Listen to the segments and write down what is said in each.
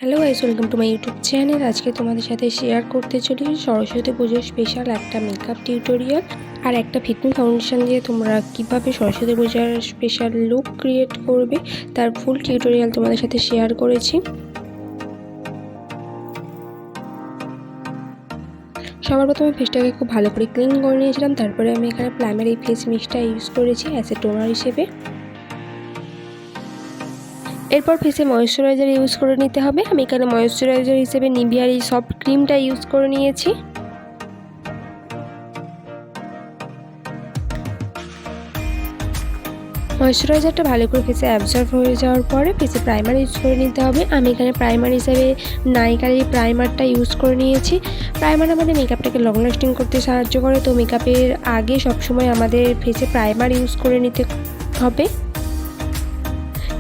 Hello guys, welcome to my YouTube channel. আজকে তোমাদের সাথে শেয়ার করতে চলেছি সরস্বতী পুজোর স্পেশাল একটা মেকআপ টিউটোরিয়াল আর একটা ফিটমি ফাউন্ডেশন দিয়ে তোমরা কিভাবে সরস্বতী পূজার স্পেশাল লুক ক্রিয়েট করবে তার ফুল টিউটোরিয়াল তোমাদের সাথে শেয়ার করেছি। সবার প্রথমে ফেসটাকে খুব ভালো করে ক্লিন করে নিয়েছিলাম। তারপরে আমি এখানে প্রাইমারি ফেস মিক্সটা ইউজ করেছি অ্যাজ এ টোনার হিসেবে। এরপর ফেসে ময়েশ্চারাইজার ইউজ করে নিতে হবে। আমি এখানে ময়েশ্চারাইজার হিসেবে নিভিয়ার এই সফট ক্রিমটা ইউজ করে নিয়েছি। ময়েশ্চারাইজারটা ভালো করে ফেসে অ্যাবজর্ব হয়ে যাওয়ার পরে ফেসে প্রাইমার ইউজ করে নিতে হবে। আমি এখানে প্রাইমার হিসেবে নাইকার এই প্রাইমারটা ইউজ করে নিয়েছি। প্রাইমার আমাদের মেকআপটাকে লং লাস্টিং করতে সাহায্য করে, তো মেকআপের আগে সবসময় আমাদের ফেসে প্রাইমার ইউজ করে নিতে হবে।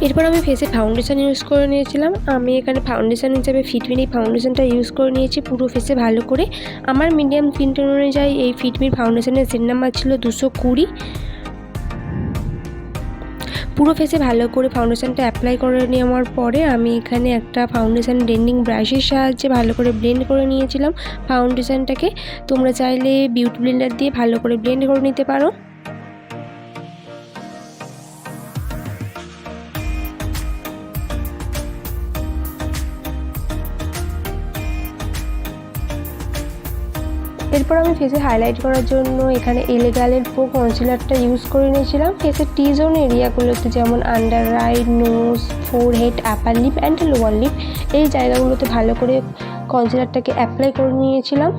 এরপর আমি ফেসে ফাউন্ডেশন ইউজ করে নিয়েছিলাম। আমি এখানে ফাউন্ডেশন হিসেবে ফিটমির এই ফাউন্ডেশনটা ইউজ করে নিয়েছি পুরো ফেসে ভালো করে। আমার মিডিয়াম স্কিন টোন অনুযায়ী এই ফিটমির ফাউন্ডেশনের সেট নাম্বার ছিল 220। পুরো ফেসে ভালো করে ফাউন্ডেশনটা অ্যাপ্লাই করে নেওয়ার পরে আমি এখানে একটা ফাউন্ডেশন ব্লেন্ডিং ব্রাশের সাহায্যে ভালো করে ব্লেন্ড করে নিয়েছিলাম ফাউন্ডেশনটাকে। তোমরা চাইলে বিউটি ব্লেন্ডার দিয়ে ভালো করে ব্লেন্ড করে নিতে পারো। এরপর আমি ফেসে হাইলাইট করার জন্য এখানে এলেগালের প্রো কনসিলারটা ইউজ করে নিয়েছিলাম। ফেসের টি জোন এরিয়াগুলোতে যেমন under eye, nose, forehead, upper lip and lower lip এই জায়গাগুলোতে ভালো করে কনসিলারটাকে অ্যাপ্লাই করে নিয়েছিলাম।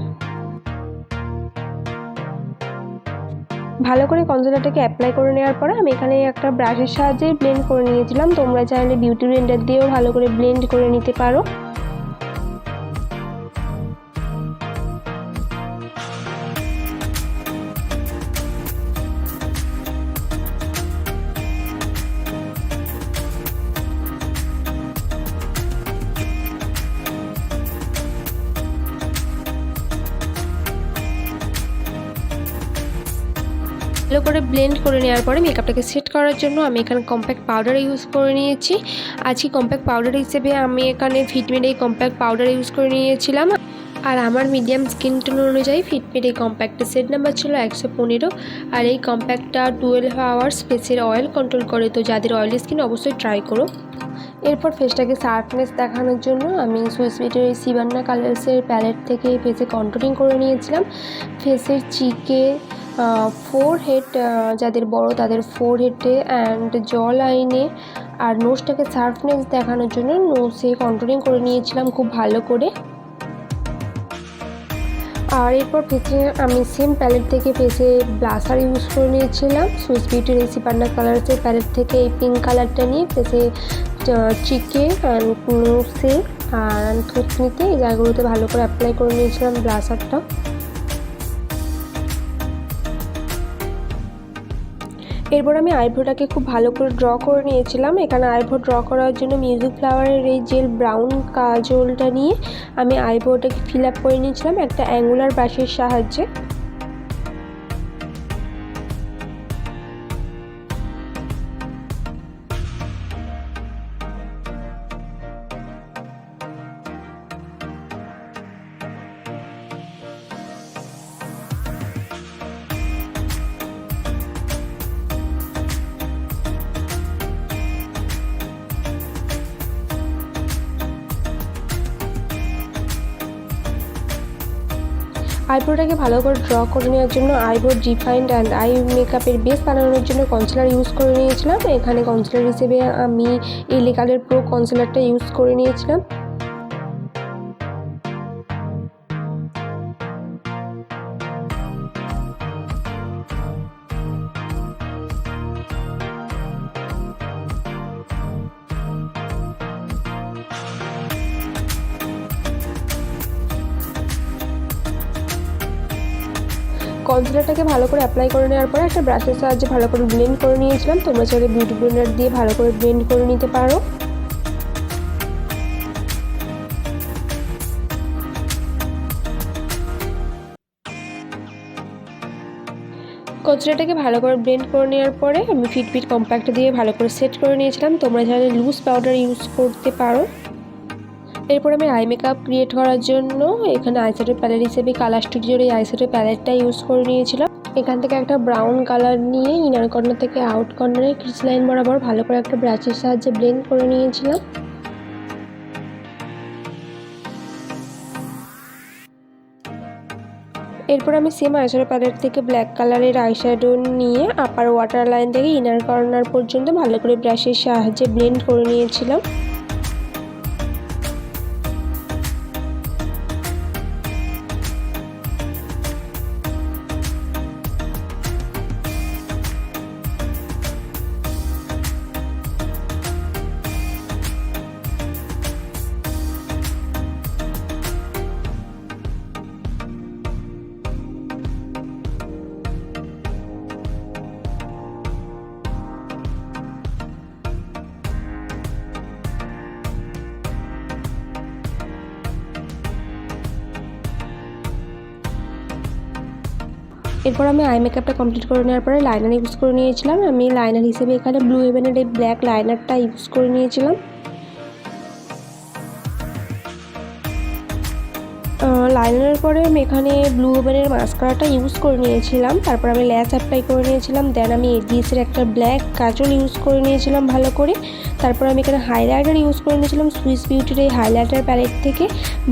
ভালো করে কনসিলারটাকে অ্যাপ্লাই করে নেওয়ার পরে আমি এখানে একটা ব্রাশের সাহায্যে ব্লেন্ড করে নিয়েছিলাম। তোমরা চাইলে বিউটি ব্লেন্ডার দিয়েও ভালো করে ব্লেন্ড করে নিতে পারো। ভালো করে ব্লেন্ড করে নেওয়ার পরে মেকআপটাকে সেট করার জন্য আমি এখানে কম্প্যাক্ট পাউডার ইউজ করে নিয়েছি। আজকে কম্প্যাক্ট পাউডার হিসেবে আমি এখানে ফিটমির এই কম্প্যাক্ট পাউডার ইউজ করে নিয়েছিলাম। আর আমার মিডিয়াম স্কিন টোন অনুযায়ী ফিটমির এই কম্প্যাক্টের সেট নাম্বার ছিল 115। আর এই কম্প্যাক্টটা 12 আওয়ার্স ফেসের অয়েল কন্ট্রোল করে, তো যাদের অয়েলি স্কিন অবশ্যই ট্রাই করো। এরপর ফেসটাকে শার্পনেস দেখানোর জন্য আমি সুইস বিউটির এই সিবান্না কালার্সের প্যালেট থেকে ফেসে কন্ট্রোলিং করে নিয়েছিলাম। ফেসের চিকে, ফোরহেড যাদের বড় তাদের ফোরহেডে অ্যান্ড জ লাইনে আর নোজটাকে শার্পনেস দেখানোর জন্য নোজে কন্ট্রোলিং করে নিয়েছিলাম খুব ভালো করে। আর এরপর ফেসে আমি সেম প্যালেট থেকে ফেসে ব্লাসার ইউজ করে নিয়েছিলাম। সুইস বিউটির এই সিবান্না কালার্সের প্যালেট থেকে এই পিঙ্ক কালারটা নিয়ে ফেসে চিকে অ্যান্ড নোজে আর থুতনিতে এই জায়গাগুলোতে ভালো করে অ্যাপ্লাই করে নিয়েছিলাম ব্লাসারটা। এরপর আমি আইব্রোটাকে খুব ভালো করে ড্র করে নিয়েছিলাম। এখানে আইব্রো ড্র করার জন্য মিউজিক ফ্লাওয়ারের এই জেল ব্রাউন কাজলটা নিয়ে আমি আইব্রোটাকে ফিল আপ করে নিয়েছিলাম একটা অ্যাঙ্গুলার ব্রাশের সাহায্যে। আইব্রোটাকে ভালো করে ড্র করে নেওয়ার জন্য আইব্রো ডিফাইন্ড অ্যান্ড আই মেকআপের বেস বানানোর জন্য কনসিলার ইউজ করে নিয়েছিলাম। এখানে কনসিলার হিসেবে আমি এলেগালের প্রো কনসিলারটা ইউজ করে নিয়েছিলাম। কনসিলারটাকে ভালো করে অ্যাপ্লাই করে নেওয়ার পরে একটা ব্রাশের সাহায্যে ভালো করে ব্লেন্ড করে নিয়েছিলাম। তোমরা চাইলে বিউটি ব্লেন্ডার দিয়ে ভালো করে ব্লেন্ড করে নিতে পারো। কনসিলারটাকে ভালো করে ব্লেন্ড করে নেওয়ার পরে আমি ফিটমির কম্প্যাক্ট দিয়ে ভালো করে সেট করে নিয়েছিলাম। তোমরা চাইলে লুজ পাউডার ইউজ করতে পারো। এরপর আমি আই মেকআপ ক্রিয়েট করার জন্য এখানে আইশ্যাডো প্যালেট হিসেবে কালার স্টুডিওর এই আইশ্যাডো প্যালেটটা ইউজ করে নিয়েছিলাম। এখান থেকে একটা ব্রাউন কালার নিয়ে ইনার কর্নার থেকে আউট কর্নারে ক্রিজ লাইন বরাবর ভালো করে একটা ব্রাশের সাহায্যে ব্লেন্ড করে নিয়েছিলাম। এরপর আমি সেম আইশ্যাডো প্যালেট থেকে ব্ল্যাক কালারের আইশ্যাডো নিয়ে আপার ওয়াটার লাইন থেকে ইনার কর্নার পর্যন্ত ভালো করে ব্রাশের সাহায্যে ব্লেন্ড করে নিয়েছিলাম। এরপর আমি আই মেকআপটা কমপ্লিট করে নেওয়ার পরে লাইনার ইউজ করে নিয়েছিলাম। আমি লাইনার হিসেবে এখানে ব্লু হেভেনের এই ব্ল্যাক লাইনারটা ইউজ করে নিয়েছিলাম। লাইনারের পরে আমি এখানে ব্লু হেভেনের মাস্কারাটা ইউজ করে নিয়েছিলাম। তারপর আমি ল্যাশ অ্যাপ্লাই করে নিয়েছিলাম। দেন আমি এডিএসের একটা ব্ল্যাক কাজল ইউজ করে নিয়েছিলাম ভালো করে। তারপর আমি এখানে হাইলাইটার ইউজ করে নিয়েছিলাম সুইস বিউটির এই হাইলাইটার প্যালেট থেকে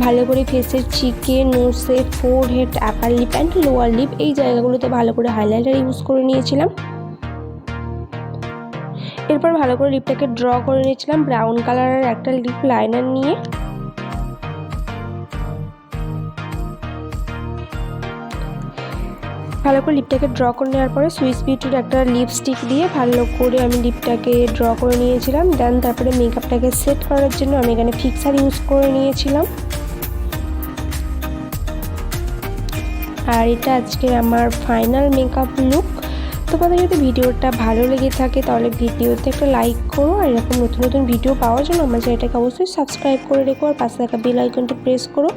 ভালো করে ফেসের চিকে, নোসে, forehead, upper lip and lower lip এই জায়গাগুলোতে ভালো করে হাইলাইটার ইউজ করে নিয়েছিলাম। এরপর ভালো করে লিপটাকে ড্র করে নিয়েছিলাম ব্রাউন কালারের একটা লিপ লাইনার নিয়ে। ভালো করে লিপটাকে ড্র করে নেওয়ার পরে সুইস বিউটির একটা লিপস্টিক দিয়ে ভালো করে আমি লিপটাকে ড্র করে নিয়েছিলাম। দেন তারপরে মেকআপটাকে সেট করার জন্য আমি এখানে ফিক্সার ইউজ করে নিয়েছিলাম। আর এটা আজকে আমার ফাইনাল মেকআপ লুক। তোমাদের যদি ভিডিওটা ভালো লেগে থাকে তাহলে ভিডিওতে একটা লাইক করো, আর এরকম নতুন নতুন ভিডিও পাওয়ার জন্য আমার চ্যানেলটাকে অবশ্যই সাবস্ক্রাইব করে রেখো, আর পাশে থাকা বেল আইকনটা প্রেস করো।